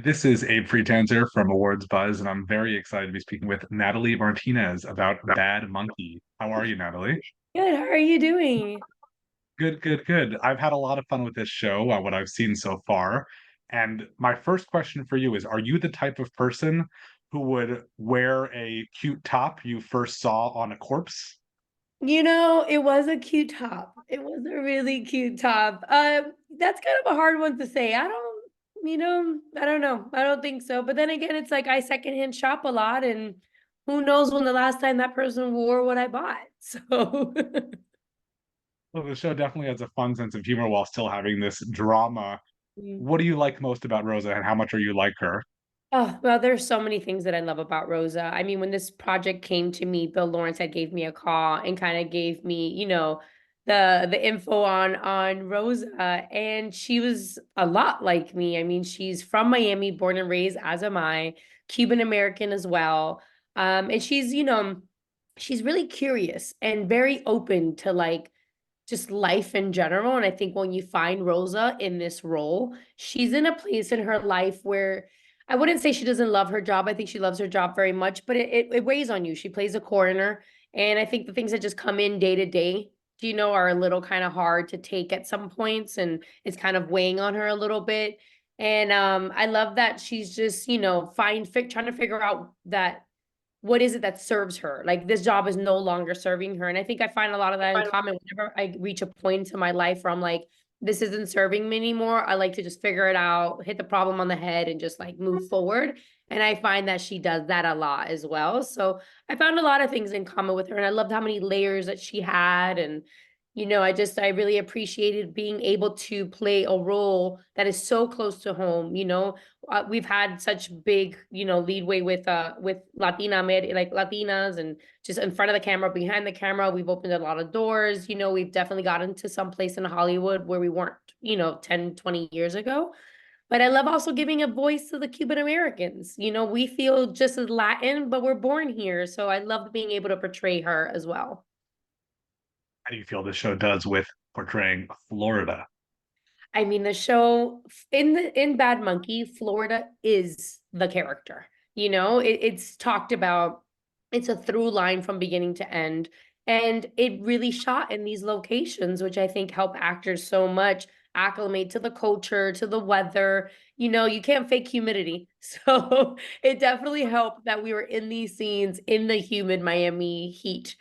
This is Abe Friedtanzer from Awards Buzz, and I'm very excited to be speaking with Natalie Martinez about Bad Monkey. How are you, Natalie? Good. How are you doing? Good, good, good. I've had a lot of fun with this show, what I've seen so far. And my first question for you is, are you the type of person who would wear a cute top you first saw on a corpse? It was a cute top. It was a really cute top. That's kind of a hard one to say. I don't know. I don't think so. But then again, it's like I secondhand shop a lot, and who knows when the last time that person wore what I bought. So, Well, the show definitely has a fun sense of humor while still having this drama. Mm. What do you like most about Rosa, and how much are you like her? Oh, well, there's so many things that I love about Rosa. I mean, when this project came to me, Bill Lawrence had gave me a call and kind of gave me, the info on Rosa, and she was a lot like me. I mean, she's from Miami, born and raised, as am I, Cuban American as well. And she's really curious and very open to like just life in general. And I think when you find Rosa in this role, she's in a place in her life where I wouldn't say she doesn't love her job. I think she loves her job very much, but it weighs on you. She plays a coroner. And I think the things that just come in day to day, are a little kind of hard to take at some points. And it's kind of weighing on her a little bit. And I love that she's just, trying to figure out that what is it that serves her? Like this job is no longer serving her. And I think I find a lot of that in common whenever I reach a point in my life where I'm like, this isn't serving me anymore. I like to just figure it out, hit the problem on the head, and just like move forward. And I find that she does that a lot as well. So I found a lot of things in common with her. And I loved how many layers that she had. And I really appreciated being able to play a role that is so close to home. We've had such big, leadway with like Latinas, and just in front of the camera, behind the camera. We've opened a lot of doors. We've definitely gotten to some place in Hollywood where we weren't, 10, 20 years ago. But I love also giving a voice to the Cuban Americans. We feel just as Latin, but we're born here. So I love being able to portray her as well. How do you feel this show does with portraying Florida? I mean, the show in Bad Monkey, Florida is the character. It's talked about. It's a through line from beginning to end, and it really shot in these locations, which I think help actors so much acclimate to the culture, to the weather. You can't fake humidity, so it definitely helped that we were in these scenes in the humid Miami heat.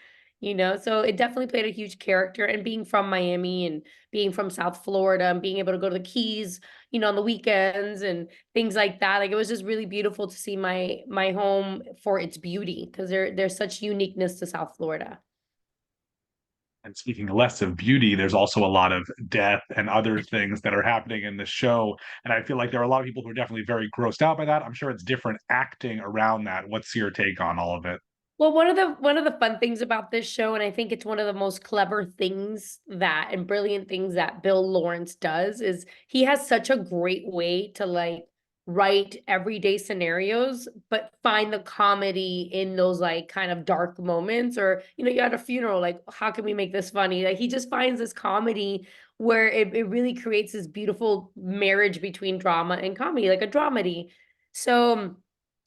So it definitely played a huge character, and being from Miami and being from South Florida and being able to go to the Keys, on the weekends and things like that. Like it was just really beautiful to see my home for its beauty because there's such uniqueness to South Florida. And speaking less of beauty, there's also a lot of death and other things that are happening in the show. And I feel like there are a lot of people who are definitely very grossed out by that. I'm sure it's different acting around that. What's your take on all of it? Well, one of the fun things about this show, and I think it's one of the most clever things that and brilliant things that Bill Lawrence does, is he has such a great way to like write everyday scenarios, but find the comedy in those like kind of dark moments. Or, you're at a funeral, like, how can we make this funny? Like he just finds this comedy where it really creates this beautiful marriage between drama and comedy, like a dramedy. So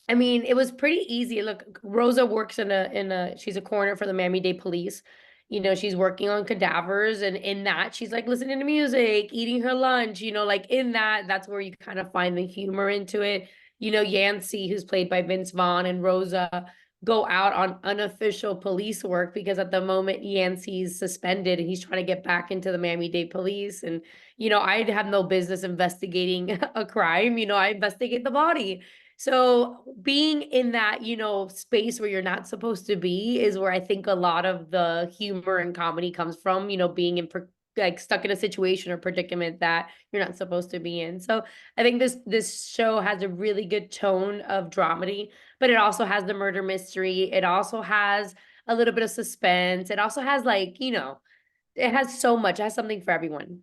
I mean, it was pretty easy. Look, Rosa works she's a coroner for the Miami-Dade police. She's working on cadavers, and in that she's like listening to music, eating her lunch, like in that's where you kind of find the humor into it. Yancey, who's played by Vince Vaughn, and Rosa go out on unofficial police work because at the moment Yancey's suspended and he's trying to get back into the Miami-Dade police. And I have no business investigating a crime. I investigate the body. So being in that, space where you're not supposed to be is where I think a lot of the humor and comedy comes from, being like stuck in a situation or predicament that you're not supposed to be in. So I think this show has a really good tone of dramedy, but it also has the murder mystery. It also has a little bit of suspense. It also has like, it has so much. It has something for everyone.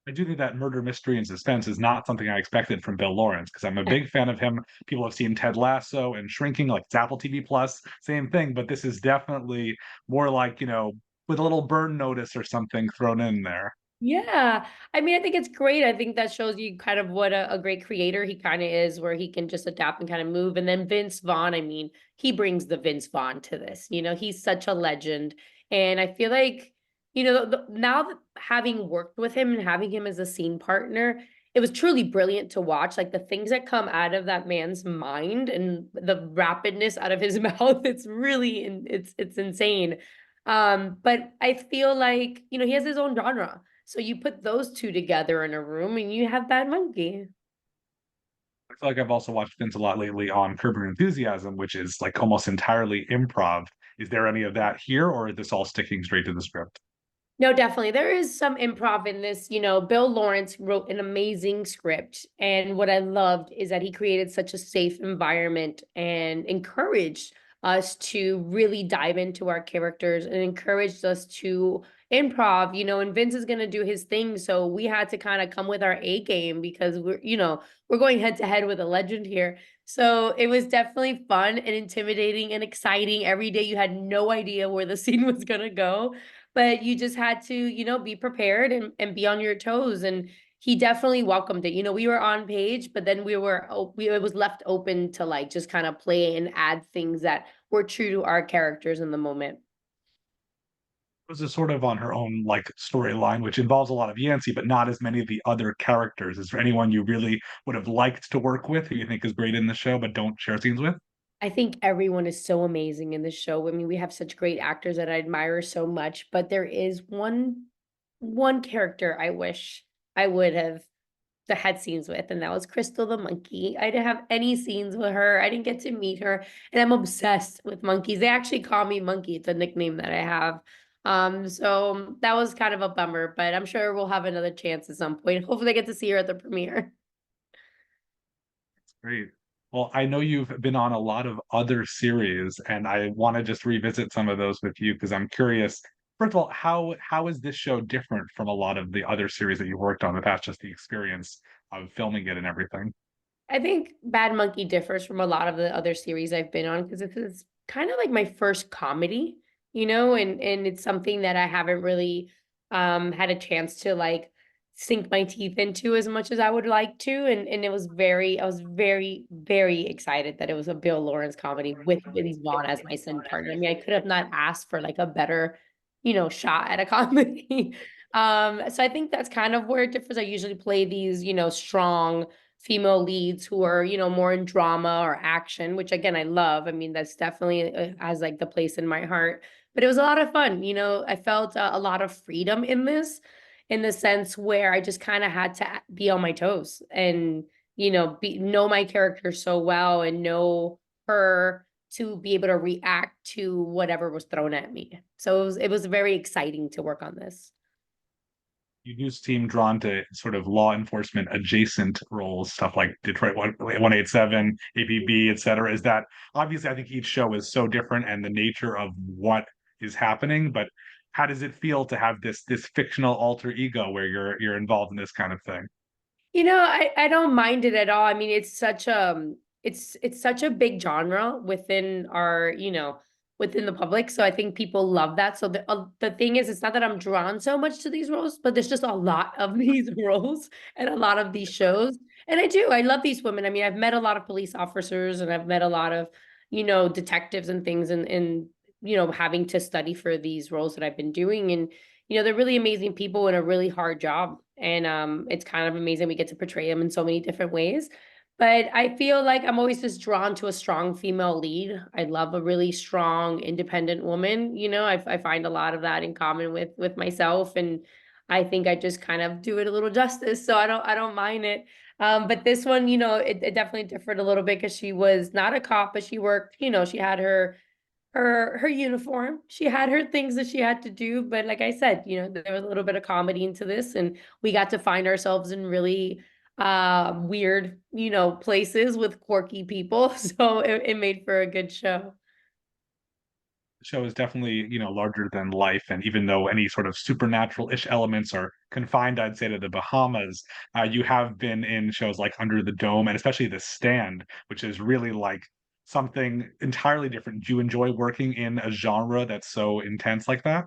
I do think that murder mystery and suspense is not something I expected from Bill Lawrence because I'm a big fan of him. People have seen Ted Lasso and Shrinking, like it's Apple TV Plus, same thing, but this is definitely more like, with a little burn notice or something thrown in there. Yeah. I mean, I think it's great. I think that shows you kind of what a great creator he kind of is, where he can just adapt and kind of move. And then Vince Vaughn, I mean, he brings the Vince Vaughn to this. He's such a legend. And I feel like, now that having worked with him and having him as a scene partner, it was truly brilliant to watch. Like the things that come out of that man's mind and the rapidness out of his mouth, it's insane. But I feel like, he has his own genre. So you put those two together in a room and you have Bad Monkey. I feel like I've also watched Vince a lot lately on Curb Your Enthusiasm, which is like almost entirely improv. Is there any of that here, or is this all sticking straight to the script? No, definitely. There is some improv in this. Bill Lawrence wrote an amazing script. And what I loved is that he created such a safe environment and encouraged us to really dive into our characters and encouraged us to improv, and Vince is going to do his thing. So we had to kind of come with our A game because we're going head to head with a legend here. So it was definitely fun and intimidating and exciting. Every day you had no idea where the scene was going to go, but you just had to, be prepared and be on your toes. And he definitely welcomed it. We were on page, but then it was left open to like just kind of play and add things that were true to our characters in the moment. Was is sort of on her own like storyline, which involves a lot of Yancey, but not as many of the other characters. Is there anyone you really would have liked to work with who you think is great in the show but don't share scenes with? I think everyone is so amazing in this show. I mean, we have such great actors that I admire so much, but there is one character I wish I would have had scenes with, and that was Crystal the monkey. I didn't have any scenes with her. I didn't get to meet her, and I'm obsessed with monkeys. They actually call me Monkey. It's a nickname that I have. So that was kind of a bummer, but I'm sure we'll have another chance at some point. Hopefully, I get to see her at the premiere. Great. Well, I know you've been on a lot of other series, and I want to just revisit some of those with you because I'm curious. First of all, how is this show different from a lot of the other series that you worked on? If that's just the experience of filming it and everything. I think Bad Monkey differs from a lot of the other series I've been on because it's kind of like my first comedy, and it's something that I haven't really had a chance to like sink my teeth into as much as I would like to. And I was very, very excited that it was a Bill Lawrence comedy with Vince Vaughn as my sin partner. I mean, I could have not asked for like a better, shot at a comedy. So I think that's kind of where it differs. I usually play these, strong female leads who are, more in drama or action, which again, I love. I mean, that's definitely has like the place in my heart. But it was a lot of fun. I felt a lot of freedom in this, in the sense where I just kind of had to be on my toes and, know my character so well and know her to be able to react to whatever was thrown at me. So it was very exciting to work on this. You do seem drawn to sort of law enforcement adjacent roles, stuff like Detroit 187, APB, et cetera. Is that obviously, I think each show is so different and the nature of what is happening, but how does it feel to have this fictional alter ego where you're involved in this kind of thing? I don't mind it at all. I mean, it's such a big genre within our, within the public. So I think people love that. So the thing is, it's not that I'm drawn so much to these roles, but there's just a lot of these roles and a lot of these shows. And I love these women. I mean, I've met a lot of police officers and I've met a lot of, detectives and things and having to study for these roles that I've been doing. And they're really amazing people in a really hard job. And it's kind of amazing we get to portray them in so many different ways. But I feel like I'm always just drawn to a strong female lead. I love a really strong, independent woman. I find a lot of that in common with myself. And I think I just kind of do it a little justice. So I don't mind it. But this one, it definitely differed a little bit because she was not a cop, but she worked, she had her uniform. She had her things that she had to do, but like I said, there was a little bit of comedy into this, and we got to find ourselves in really weird, places with quirky people. So it made for a good show. The show is definitely, larger than life. And even though any sort of supernatural-ish elements are confined, I'd say, to the Bahamas, you have been in shows like Under the Dome and especially The Stand, which is really like something entirely different. Do you enjoy working in a genre that's so intense like that?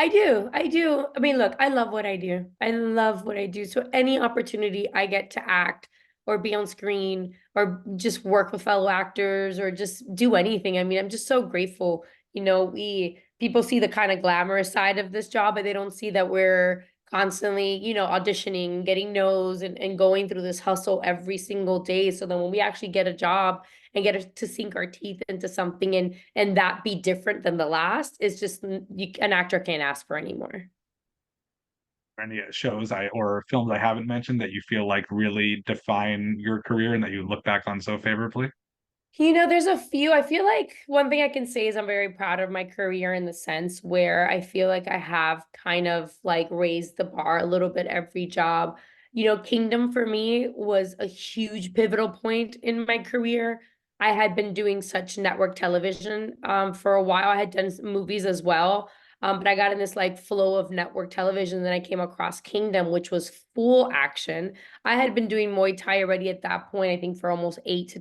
I do. I do. I mean, look, I love what I do. I love what I do. So any opportunity I get to act or be on screen or just work with fellow actors or just do anything. I mean, I'm just so grateful. We people see the kind of glamorous side of this job, but they don't see that we're constantly, auditioning, getting no's and going through this hustle every single day. So then when we actually get a job and get to sink our teeth into something and that be different than the last is just an actor can't ask for anymore. Any shows I or films I haven't mentioned that you feel like really define your career and that you look back on so favorably? There's a few. I feel like one thing I can say is I'm very proud of my career in the sense where I feel like I have kind of like raised the bar a little bit every job. Kingdom for me was a huge pivotal point in my career. I had been doing such network television for a while. I had done some movies as well. But I got in this like flow of network television. And then I came across Kingdom, which was full action. I had been doing Muay Thai already at that point, I think for almost 8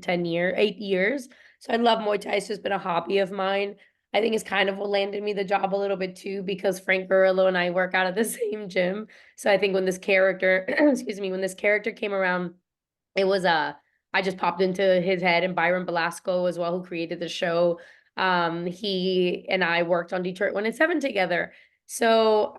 years. So I love Muay Thai. It's just been a hobby of mine. I think it's kind of what landed me the job a little bit too, because Frank Grillo and I work out at the same gym. So I think when this character, excuse me, when this character came around, it was I just popped into his head, and Byron Belasco as well, who created the show. He and I worked on Detroit 1 and 7 together. So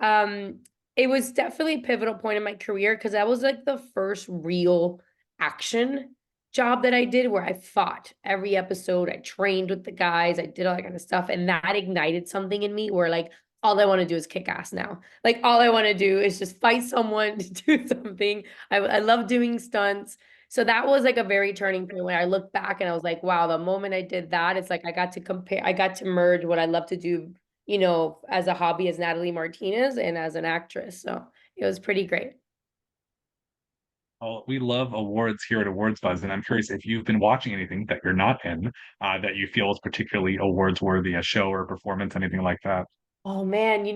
it was definitely a pivotal point in my career because that was like the first real action job that I did where I fought every episode. I trained with the guys, I did all that kind of stuff. And that ignited something in me where like all I want to do is kick ass now. Like all I want to do is just fight someone to do something. I love doing stunts. So that was like a very turning point when I look back and I was like, wow, the moment I did that, it's like I got to merge what I love to do, as a hobby as Natalie Martinez and as an actress. So it was pretty great. Well, we love awards here at Awards Buzz, and I'm curious if you've been watching anything that you're not in that you feel is particularly awards worthy, a show or a performance, anything like that. Oh man,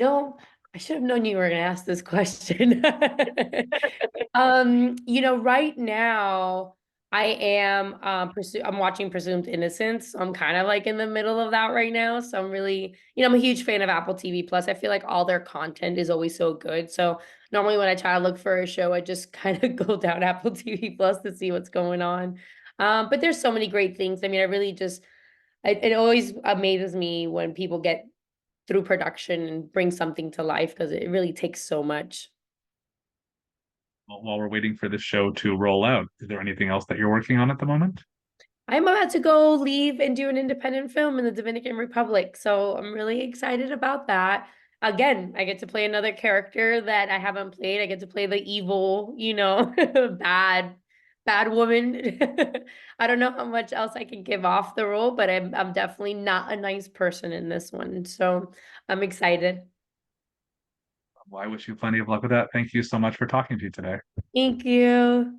I should have known you were gonna ask this question. Right now I am I'm watching Presumed Innocence. So I'm kind of like in the middle of that right now. So I'm really, I'm a huge fan of Apple TV Plus. I feel like all their content is always so good. So normally when I try to look for a show, I just kind of go down Apple TV Plus to see what's going on. But there's so many great things. I mean, I really just it always amazes me when people get through production and bring something to life because it really takes so much. Well, while we're waiting for this show to roll out, is there anything else that you're working on at the moment? I'm about to go leave and do an independent film in the Dominican Republic. So I'm really excited about that. Again, I get to play another character that I haven't played. I get to play the evil, bad woman. I don't know how much else I can give off the role, but I'm definitely not a nice person in this one. So I'm excited. Well, I wish you plenty of luck with that. Thank you so much for talking to you today. Thank you.